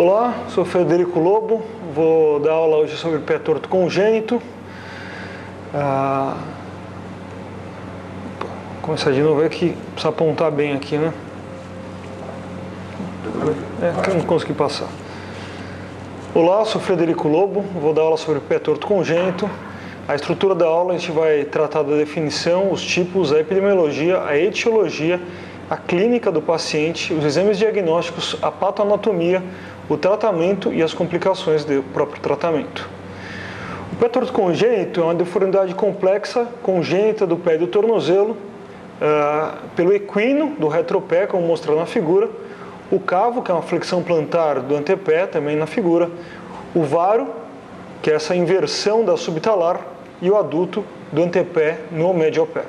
Olá, sou Frederico Lobo, vou dar aula hoje sobre pé torto congênito. Vou começar de novo aqui, precisa apontar bem aqui, né? Que eu não consegui passar. Olá, sou Frederico Lobo, vou dar aula sobre pé torto congênito. A estrutura da aula a gente vai tratar da definição, os tipos, a epidemiologia, a etiologia, a clínica do paciente, os exames diagnósticos, a patoanatomia, o tratamento e as complicações do próprio tratamento. O pé torto congênito é uma deformidade complexa, congênita do pé e do tornozelo, pelo equino do retropé, como mostrado na figura, o cavo, que é uma flexão plantar do antepé, também na figura, o varo, que é essa inversão da subtalar, e o adulto do antepé no mediopé.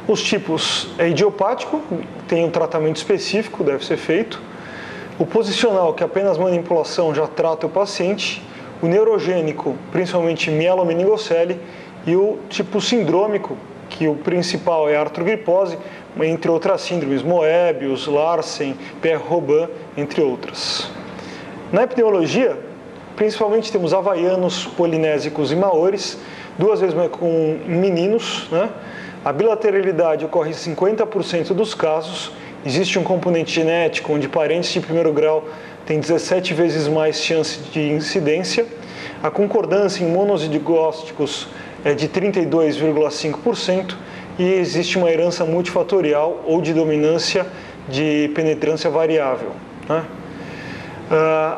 Os tipos é idiopático, tem um tratamento específico, deve ser feito. O posicional, que é apenas manipulação, já trata o paciente. O neurogênico, principalmente mielomeningocele. E o tipo sindrômico, que o principal é a artrogripose, entre outras síndromes, Moebius, Larsen, Pierre-Robin, entre outras. Na epidemiologia, principalmente temos havaianos, polinésicos e maores, duas vezes mais com meninos, né? A bilateralidade ocorre em 50% dos casos. Existe um componente genético, onde parentes de primeiro grau têm 17 vezes mais chance de incidência. A concordância em monozigóticos é de 32,5% e existe uma herança multifatorial ou de dominância de penetrância variável, né?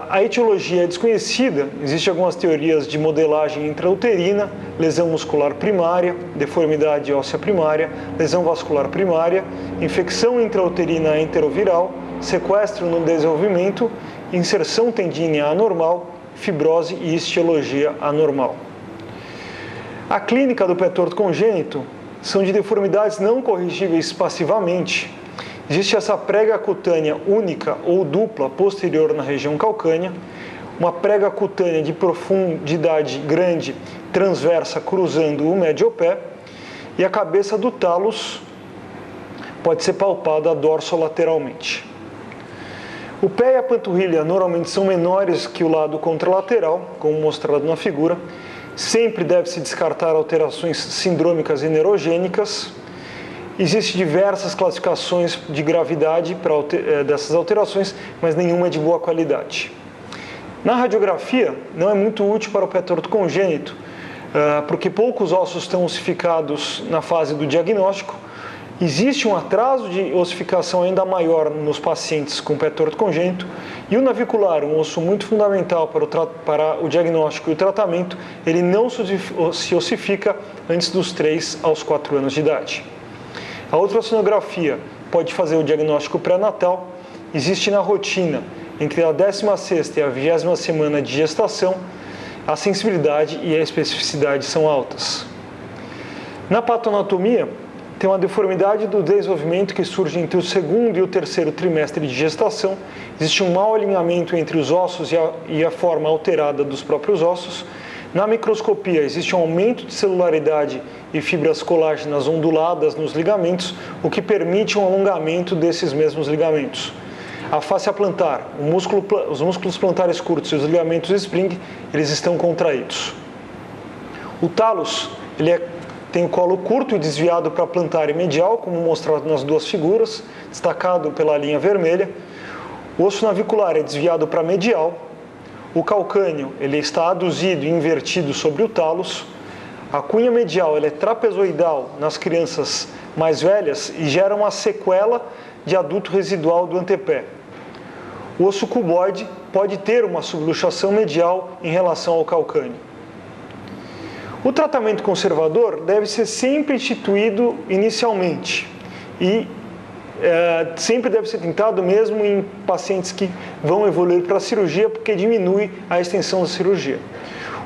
A etiologia é desconhecida, existem algumas teorias de modelagem intrauterina, lesão muscular primária, deformidade óssea primária, lesão vascular primária, infecção intrauterina enteroviral, sequestro no desenvolvimento, inserção tendínea anormal, fibrose e histiologia anormal. A clínica do pé torto congênito são de deformidades não corrigíveis passivamente. Existe essa prega cutânea única ou dupla posterior na região calcânea, uma prega cutânea de profundidade grande transversa cruzando o mediopé e a cabeça do talos pode ser palpada dorsolateralmente. O pé e a panturrilha normalmente são menores que o lado contralateral, como mostrado na figura. Sempre deve-se descartar alterações sindrômicas e neurogênicas. Existem diversas classificações de gravidade dessas alterações, mas nenhuma é de boa qualidade. Na radiografia, não é muito útil para o pé torto congênito, porque poucos ossos estão ossificados na fase do diagnóstico. Existe um atraso de ossificação ainda maior nos pacientes com pé torto congênito, e o navicular, um osso muito fundamental para o diagnóstico e o tratamento, ele não se ossifica antes dos 3 aos 4 anos de idade. A ultrassonografia pode fazer o diagnóstico pré-natal. Existe na rotina, entre a 16ª e a 20ª semana de gestação, a sensibilidade e a especificidade são altas. Na patoanatomia, tem uma deformidade do desenvolvimento que surge entre o 2º e o 3º trimestre de gestação. Existe um mau alinhamento entre os ossos e a forma alterada dos próprios ossos. Na microscopia, existe um aumento de celularidade e fibras colágenas onduladas nos ligamentos, o que permite um alongamento desses mesmos ligamentos. A fáscia plantar, os músculos plantares curtos e os ligamentos spring, eles estão contraídos. O talos, tem o colo curto e desviado para plantar e medial, como mostrado nas duas figuras, destacado pela linha vermelha. O osso navicular é desviado para medial. O calcâneo, ele está aduzido e invertido sobre o talos. A cunha medial, ela é trapezoidal nas crianças mais velhas e gera uma sequela de adulto residual do antepé. O osso cuboide pode ter uma subluxação medial em relação ao calcâneo. O tratamento conservador deve ser sempre instituído inicialmente e sempre deve ser tentado mesmo em pacientes que vão evoluir para a cirurgia, porque diminui a extensão da cirurgia.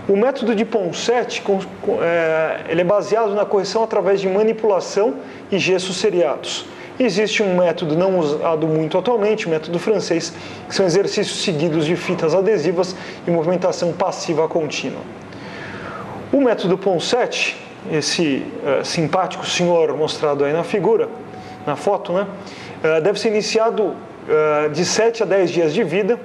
O método de Ponseti ele é baseado na correção através de manipulação e gessos seriados. Existe um método não usado muito atualmente, o método francês, que são exercícios seguidos de fitas adesivas e movimentação passiva contínua. O método Ponseti, esse simpático senhor mostrado aí na figura, na foto, né, deve ser iniciado de 7 a 10 dias de vida.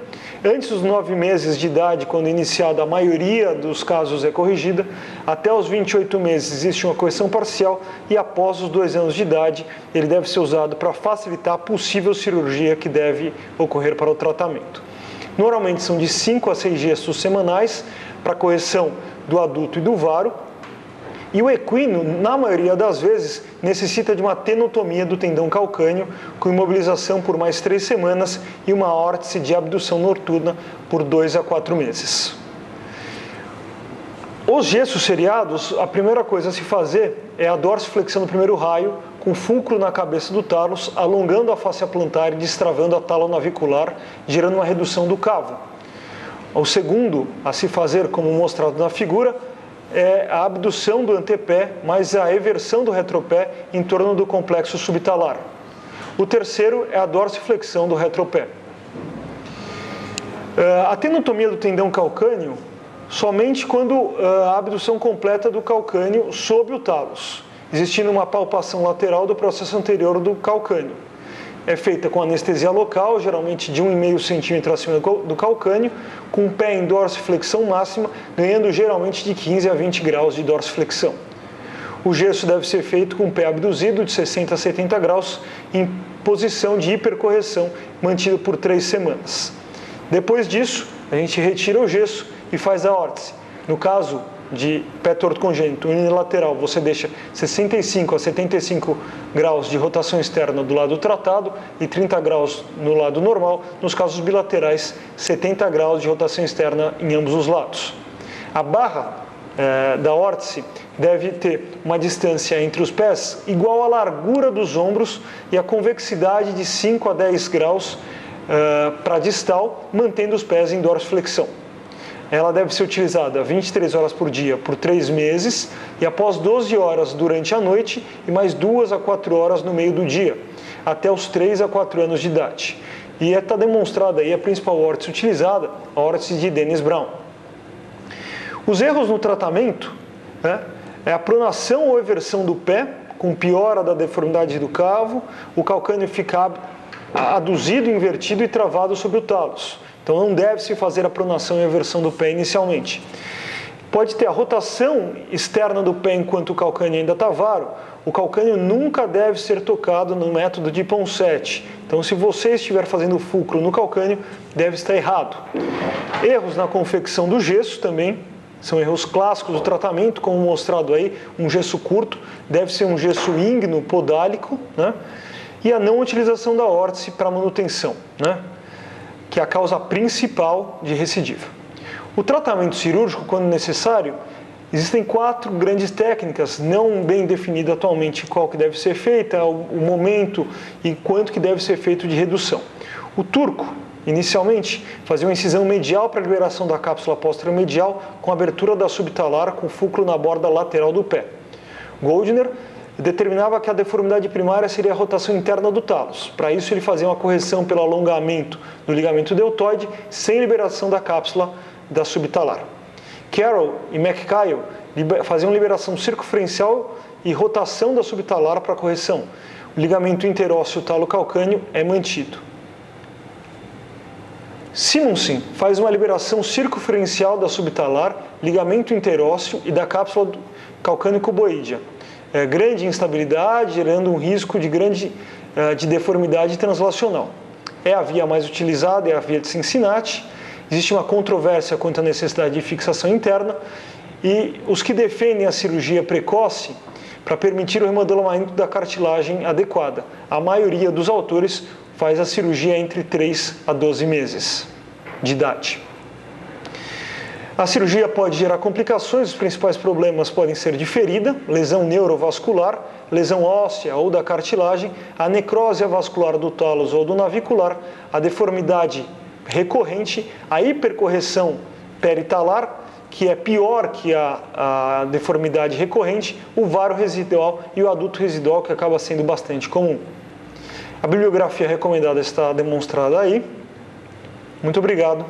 Antes dos 9 meses de idade, quando iniciada, a maioria dos casos é corrigida. Até os 28 meses existe uma correção parcial e após os 2 anos de idade, ele deve ser usado para facilitar a possível cirurgia que deve ocorrer para o tratamento. Normalmente são de 5 a 6 gestos semanais para correção do adulto e do varo. E o equino, na maioria das vezes, necessita de uma tenotomia do tendão calcâneo, com imobilização por mais 3 semanas e uma órtese de abdução noturna por 2 a 4 meses. Os gessos seriados, a primeira coisa a se fazer é a dorsiflexão do primeiro raio, com fulcro na cabeça do talos, alongando a fáscia plantar e destravando a talonavicular, gerando uma redução do cavo. O segundo a se fazer, como mostrado na figura, é a abdução do antepé, mais a eversão do retropé em torno do complexo subtalar. O terceiro é a dorsiflexão do retropé. A tenotomia do tendão calcâneo, somente quando a abdução completa do calcâneo sob o talos, existindo uma palpação lateral do processo anterior do calcâneo. É feita com anestesia local, geralmente de 1,5 centímetro acima do calcâneo, com o pé em dorsiflexão máxima, ganhando geralmente de 15 a 20 graus de dorsiflexão. O gesso deve ser feito com o pé abduzido de 60 a 70 graus, em posição de hipercorreção, mantido por 3 semanas. Depois disso, a gente retira o gesso e faz a órtese. No caso de pé torto congênito unilateral, você deixa 65 a 75 graus de rotação externa do lado tratado e 30 graus no lado normal. Nos casos bilaterais, 70 graus de rotação externa em ambos os lados. A barra da órtese deve ter uma distância entre os pés igual à largura dos ombros e a convexidade de 5 a 10 graus para distal, mantendo os pés em dorsiflexão. Ela deve ser utilizada 23 horas por dia por 3 meses e após 12 horas durante a noite e mais 2 a 4 horas no meio do dia, até os 3 a 4 anos de idade. E está demonstrada aí a principal órtese utilizada, a órtese de Dennis Brown. Os erros no tratamento é a pronação ou eversão do pé, com piora da deformidade do cavo, o calcâneo fica aduzido, invertido e travado sobre o talos. Então não deve-se fazer a pronação e eversão do pé inicialmente. Pode ter a rotação externa do pé enquanto o calcâneo ainda está varo. O calcâneo nunca deve ser tocado no método de Ponseti. Então se você estiver fazendo fulcro no calcâneo, deve estar errado. Erros na confecção do gesso também são erros clássicos do tratamento, como mostrado aí, um gesso curto, deve ser um gesso ígneo podálico, e a não utilização da órtese para manutenção, que é a causa principal de recidiva. O tratamento cirúrgico, quando necessário, existem 4 grandes técnicas, não bem definido atualmente qual que deve ser feita, o momento e quanto que deve ser feito de redução. O turco, inicialmente, fazia uma incisão medial para a liberação da cápsula posteromedial com abertura da subtalar com fulcro na borda lateral do pé. Goldner determinava que a deformidade primária seria a rotação interna do talos. Para isso, ele fazia uma correção pelo alongamento do ligamento deltoide sem liberação da cápsula da subtalar. Carroll e McKyle faziam liberação circunferencial e rotação da subtalar para correção. O ligamento interósseo talo-calcâneo é mantido. Simonsen faz uma liberação circunferencial da subtalar, ligamento interósseo e da cápsula calcâneo-cuboídea. Grande instabilidade, gerando um risco de deformidade translacional. É a via mais utilizada, é a via de Cincinnati. Existe uma controvérsia quanto à necessidade de fixação interna e os que defendem a cirurgia precoce para permitir o remodelamento da cartilagem adequada. A maioria dos autores faz a cirurgia entre 3 a 12 meses de idade. A cirurgia pode gerar complicações, os principais problemas podem ser de ferida, lesão neurovascular, lesão óssea ou da cartilagem, a necrose vascular do talos ou do navicular, a deformidade recorrente, a hipercorreção peritalar, que é pior que a deformidade recorrente, o varo residual e o adulto residual, que acaba sendo bastante comum. A bibliografia recomendada está demonstrada aí. Muito obrigado.